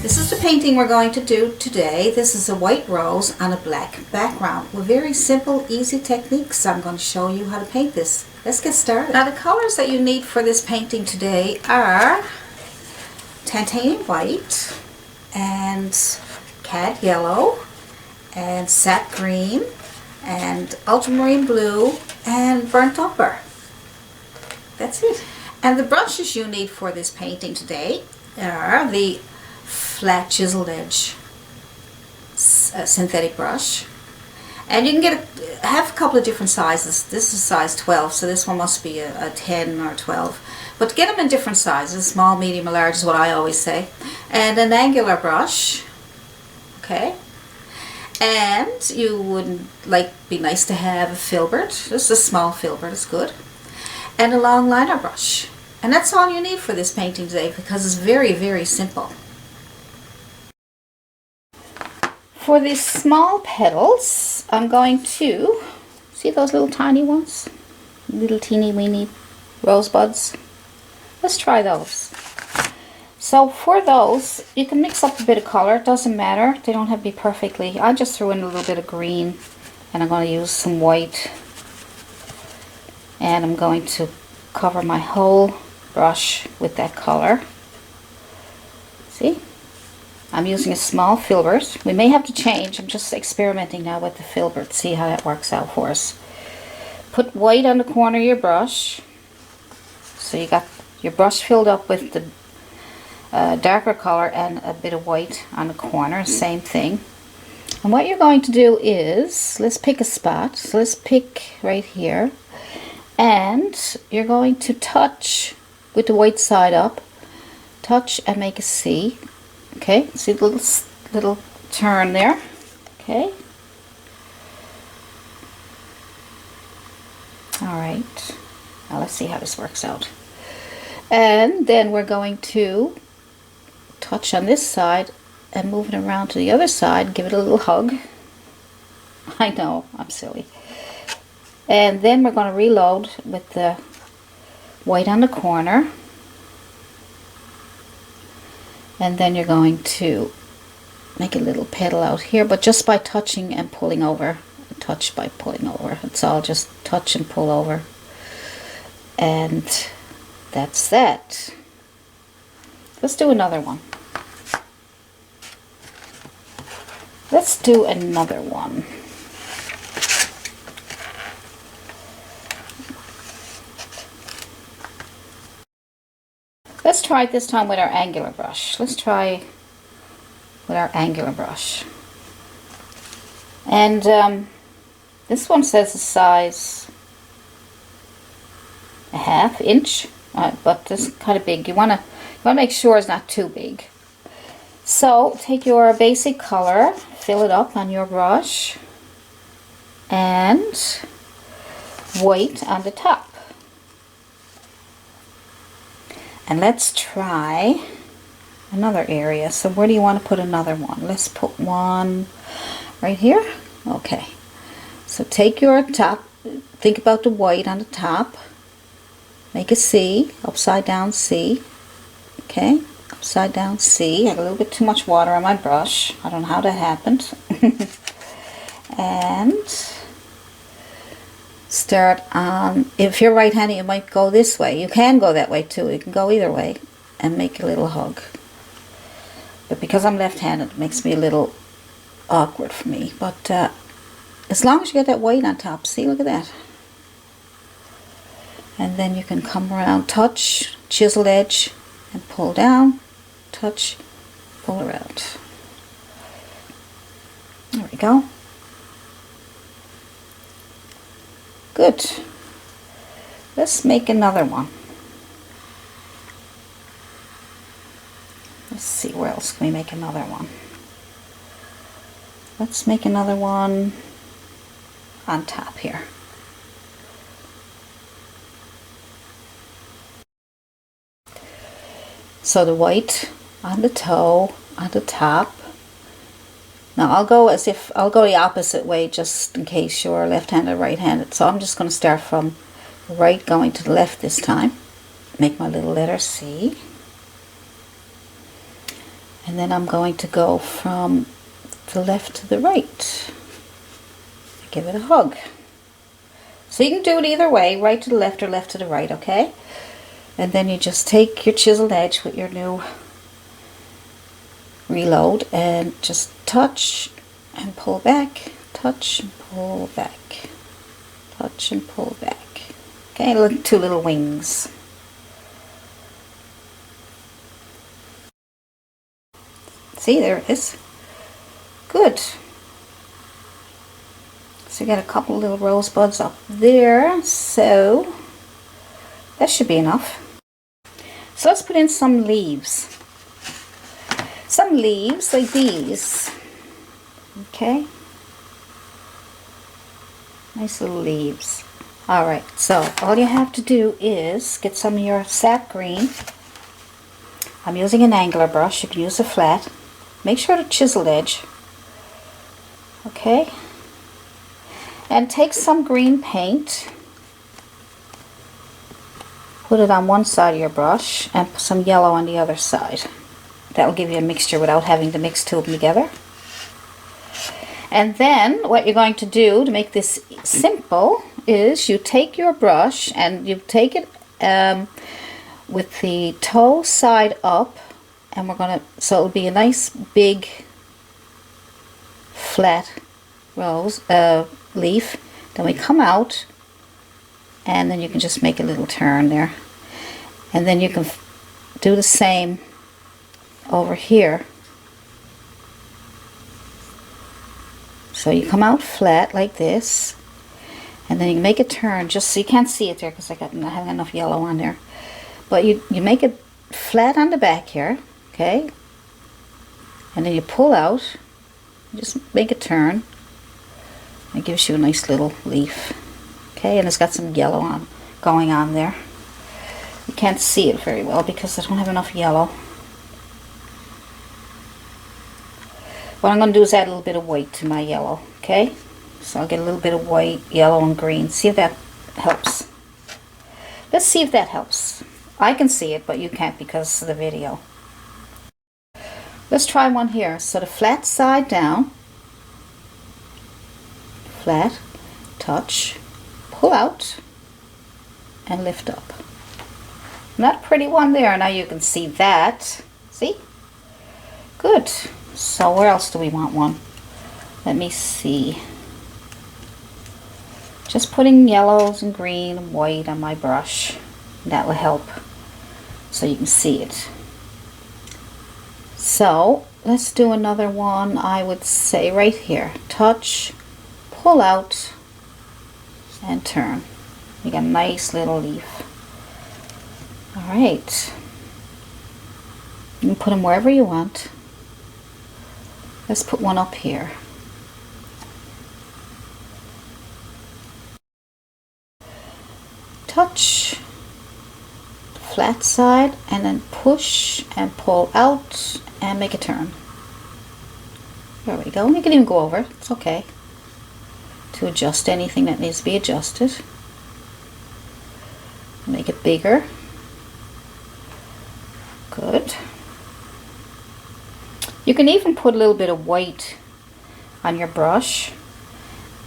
This is the painting we're going to do today. This is a white rose on a black background with very simple, easy techniques. I'm going to show you how to paint this. Let's get started. Now the colors that you need for this painting today are titanium white and cad yellow and sap green and ultramarine blue and burnt umber. That's it. And the brushes you need for this painting today are the flat chiseled edge synthetic brush, and you can get have a couple of different sizes. This is size 12, so this one must be a 10 or 12, but get them in different sizes. Small, medium, or large is what I always say. And an angular brush, okay, and you would be nice to have a filbert. Just a small filbert is good, and a long liner brush. And that's all you need for this painting today, because it's very, very simple. For these small petals, I'm going to, see those little tiny ones? Little teeny weeny rosebuds. Let's try those. So for those, you can mix up a bit of color. It doesn't matter. They don't have to be perfectly. I just threw in a little bit of green, and I'm going to use some white. And I'm going to cover my whole brush with that color. See? I'm using a small filbert. We may have to change. I'm just experimenting now with the filbert. See how that works out for us. Put white on the corner of your brush. So you got your brush filled up with the darker color and a bit of white on the corner. Same thing. And what you're going to do is, let's pick a spot. So let's pick right here. And you're going to touch with the white side up. Touch and make a C. Okay, see the little turn there. Okay. Alright. Now let's see how this works out. And then we're going to touch on this side and move it around to the other side. Give it a little hug. I know, I'm silly. And then we're going to reload with the white on the corner. And then you're going to make a little petal out here, but just by touching and pulling over. Touch by pulling over. It's all just touch and pull over. And that's that. Let's do another one. Let's do another one. Let's try it this time with our angular brush. Let's try with our angular brush. And this one says a size a ½ inch, but this is kind of big. You want to make sure it's not too big. So take your basic color, fill it up on your brush, and white on the top. And let's try another area. So where do you want to put another one? Let's put one right here. Okay. So take your top, think about the white on the top. Make a C, upside down C. Okay, upside down C. I got a little bit too much water on my brush. I don't know how that happened. And start on, if you're right-handed, you might go this way. You can go that way too. You can go either way and make a little hug. But because I'm left-handed, it makes me a little awkward for me. But as long as you get that white on top, see, look at that. And then you can come around, touch, chisel edge, and pull down, touch, pull around. There we go. Good. Let's make another one. Let's see, where else can we make another one? Let's make another one on top here. So the white on the toe, on the top. Now I'll go the opposite way just in case you're left-handed or right-handed. So I'm just going to start from the right going to the left this time. Make my little letter C. And then I'm going to go from the left to the right. Give it a hug. So you can do it either way, right to the left or left to the right, okay? And then you just take your chiseled edge with your new reload and just touch and pull back, touch and pull back, touch and pull back. Okay, look, two little wings. See, there it is. Good. So you got a couple little rosebuds up there, so that should be enough. So let's put in some leaves. Some leaves like these. Okay. Nice little leaves. Alright, so all you have to do is get some of your sap green. I'm using an angular brush. You can use a flat. Make sure to chiseled edge. Okay. And take some green paint. Put it on one side of your brush and put some yellow on the other side. That will give you a mixture without having to mix two of them together. And then what you're going to do to make this simple is you take your brush and you take it with the toe side up, and we're going to, so it'll be a nice big flat rose leaf. Then we come out, and then you can just make a little turn there, and then you can do the same over here. So you come out flat like this, and then you make a turn just so you can't see it there because I haven't enough yellow on there. But you make it flat on the back here, okay? And then you pull out, just make a turn. It gives you a nice little leaf, okay? And it's got some yellow going on there. You can't see it very well because I don't have enough yellow. What I'm going to do is add a little bit of white to my yellow, okay? So I'll get a little bit of white, yellow, and green. See if that helps. Let's see if that helps. I can see it, but you can't because of the video. Let's try one here. So the flat side down, flat, touch, pull out, and lift up. Not a pretty one there. Now you can see that. See? Good. So where else do we want one? Let me see. Just putting yellows and green and white on my brush. That will help so you can see it. So let's do another one. I would say right here. Touch, pull out, and turn. You got a nice little leaf. Alright. You can put them wherever you want. Let's put one up here. Touch, flat side, and then push and pull out and make a turn. There we go. You can even go over. It's okay to adjust anything that needs to be adjusted. Make it bigger. Good. You can even put a little bit of white on your brush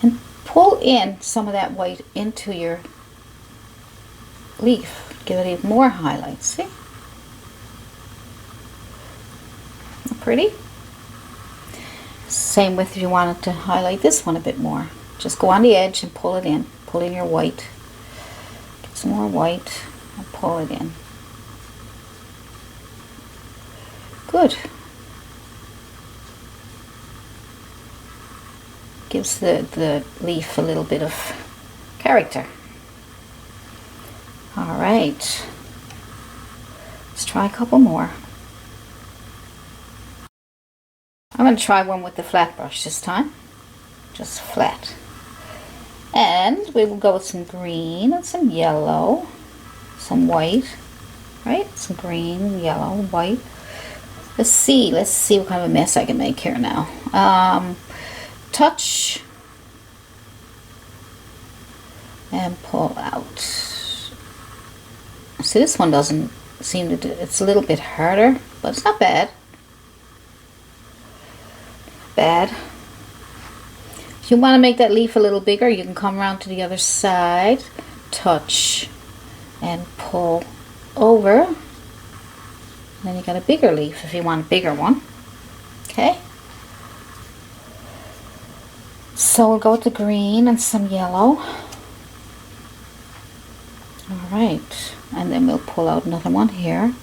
and pull in some of that white into your leaf. Give it even more highlights. See? Pretty? Same with if you wanted to highlight this one a bit more. Just go on the edge and pull it in. Pull in your white. Get some more white and pull it in. Good. Gives the leaf a little bit of character. Alright. Let's try a couple more. I'm going to try one with the flat brush this time. Just flat. And we will go with some green and some yellow. Some white. Right? Some green, yellow, white. Let's see what kind of a mess I can make here now. Touch and pull out. See, this one doesn't seem to do, it's a little bit harder, but it's not bad. bad. If you want to make that leaf a little bigger, you can come around to the other side, touch, and pull over. And then you got a bigger leaf if you want a bigger one. Okay? So we'll go with the green and some yellow. Alright, and then we'll pull out another one here.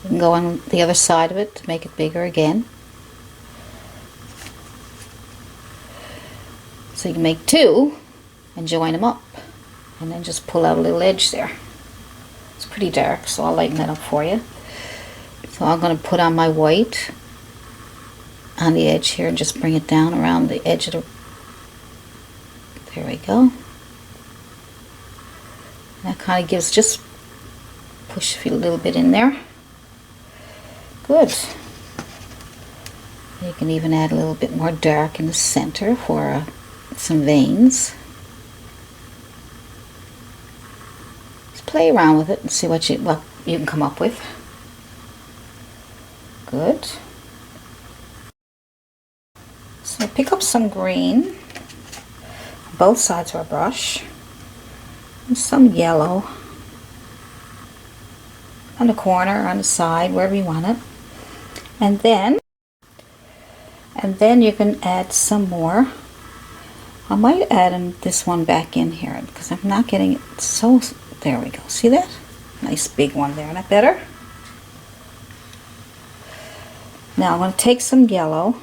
You can go on the other side of it to make it bigger again. So you can make two and join them up. And then just pull out a little edge there. It's pretty dark, so I'll lighten that up for you. So I'm going to put on my white on the edge here and just bring it down around the edge of the... There we go. That kind of gives, just push a little bit in there. Good. You can even add a little bit more dark in the center for some veins. Just play around with it and see what you can come up with. Good. So pick up some green, both sides of our brush, and some yellow on the corner, on the side, wherever you want it. And then you can add some more. I might add this one back in here because I'm not getting it so... There we go. See that? Nice big one there. Isn't that better? Now I'm going to take some yellow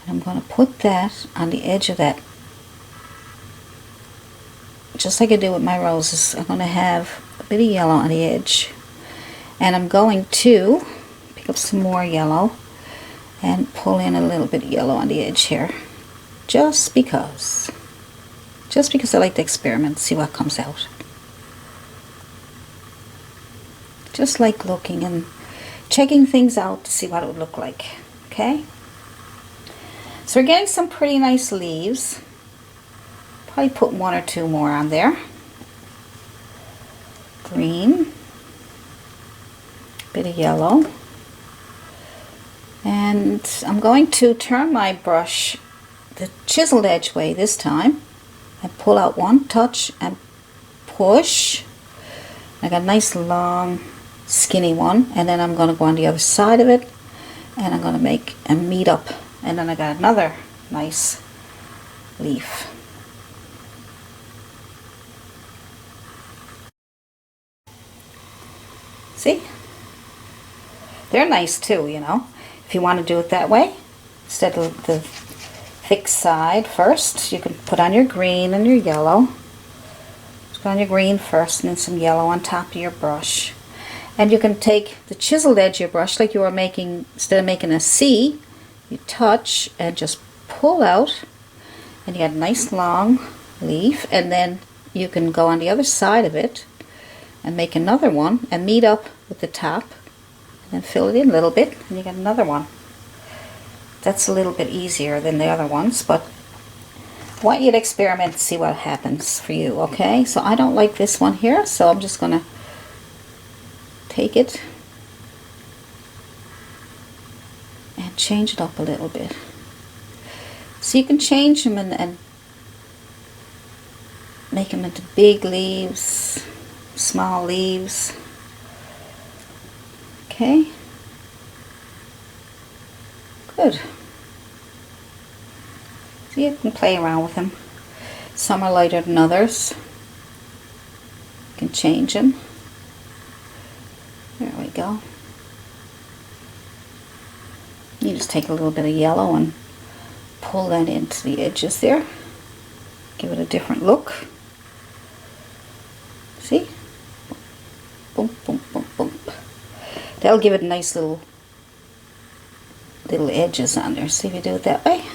and I'm going to put that on the edge of that. Just like I did with my roses, I'm going to have a bit of yellow on the edge. And I'm going to pick up some more yellow and pull in a little bit of yellow on the edge here. Just because I like to experiment, see what comes out. Just like looking and checking things out to see what it would look like. Okay? So we're getting some pretty nice leaves. Probably put one or two more on there. Green. Bit of yellow. And I'm going to turn my brush the chiseled edge way this time and pull out one touch and push. I got a nice long skinny one, and then I'm going to go on the other side of it and I'm going to make a meet up, and then I got another nice leaf. See? They're nice too, you know, if you want to do it that way. Instead of the thick side first, you can put on your green and your yellow. Just put on your green first and then some yellow on top of your brush. And you can take the chiseled edge of your brush like you were making, instead of making a C, you touch and just pull out and you got a nice long leaf, and then you can go on the other side of it and make another one and meet up with the top and then fill it in a little bit and you got another one. That's a little bit easier than the other ones, but I want you to experiment and see what happens for you, okay? So I don't like this one here, so I'm just going to take it and change it up a little bit. So you can change them and make them into big leaves, small leaves. Okay. Good. So you can play around with them. Some are lighter than others. You can change them. There we go. You just take a little bit of yellow and pull that into the edges there. Give it a different look. See? Boom, boom, boom, boom. That'll give it a nice little edges on there. See if you do it that way.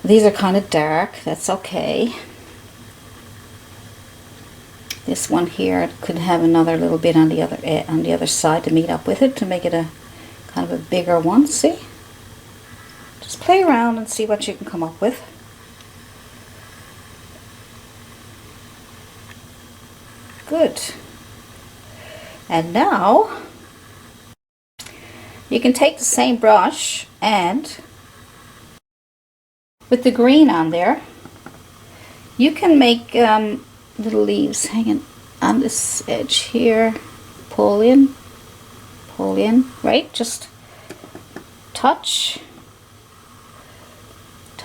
These are kind of dark. That's okay. This one here could have another little bit on the other side to meet up with it to make it a kind of a bigger one. See? Just play around and see what you can come up with. Good. And now you can take the same brush and with the green on there, you can make little leaves hanging on this edge here. Pull in, right? Just touch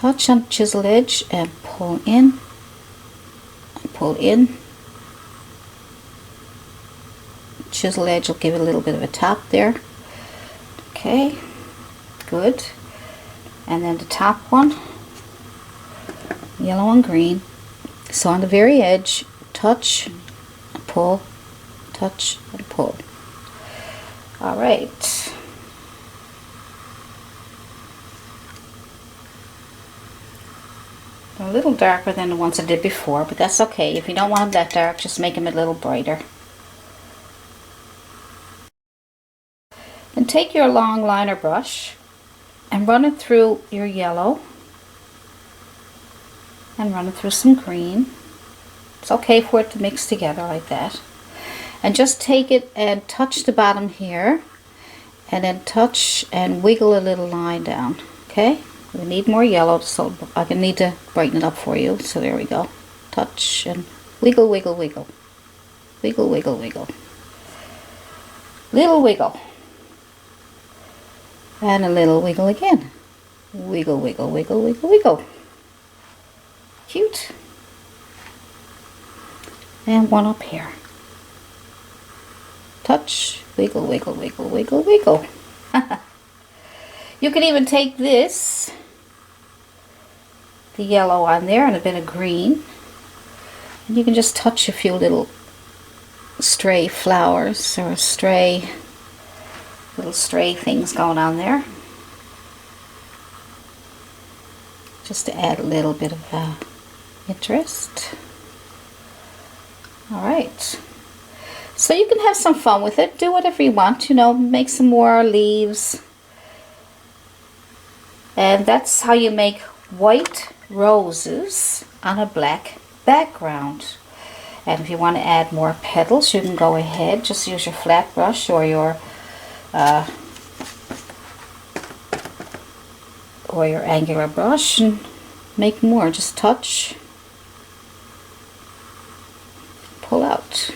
on the chiseled edge and pull in, and pull in. Chisel edge will give it a little bit of a top there. Okay, good. And then the top one, yellow and green. So on the very edge, touch and pull, touch and pull. All right. They're a little darker than the ones I did before, but that's okay. If you don't want them that dark, just make them a little brighter. And take your long liner brush and run it through your yellow and run it through some green. It's okay for it to mix together like that. And just take it and touch the bottom here and then touch and wiggle a little line down. Okay? We need more yellow, so I can need to brighten it up for you. So there we go. Touch and wiggle, wiggle, wiggle. Wiggle, wiggle, wiggle. Little wiggle. And a little wiggle again. Wiggle, wiggle, wiggle, wiggle, wiggle. Cute. And one up here. Touch, wiggle, wiggle, wiggle, wiggle, wiggle. You can even take this, the yellow on there and a bit of green, and you can just touch a few little stray flowers or little stray things going on there, just to add a little bit of interest. All right. So you can have some fun with it. Do whatever you want, you know, make some more leaves. And that's how you make white roses on a black background. And if you want to add more petals, you can go ahead. Just use your flat brush or your angular brush and make more. Just touch, pull out.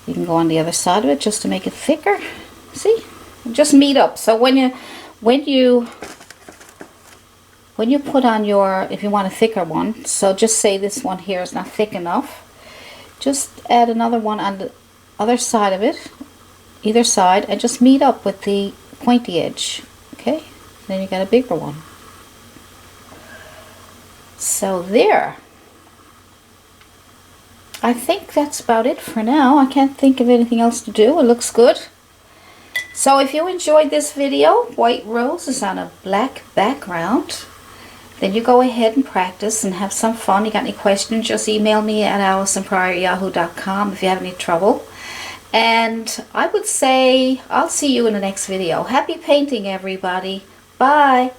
You can go on the other side of it just to make it thicker. See? Just meet up. So when you put on your, if you want a thicker one, so just say this one here is not thick enough, just add another one on the other side of it, either side, and just meet up with the pointy edge. Okay? Then you got a bigger one. So there. I think that's about it for now. I can't think of anything else to do. It looks good. So if you enjoyed this video, white roses on a black background, then you go ahead and practice and have some fun. You got any questions, just email me at allisonprior@yahoo.com if you have any trouble. And I would say I'll see you in the next video. Happy painting, everybody. Bye.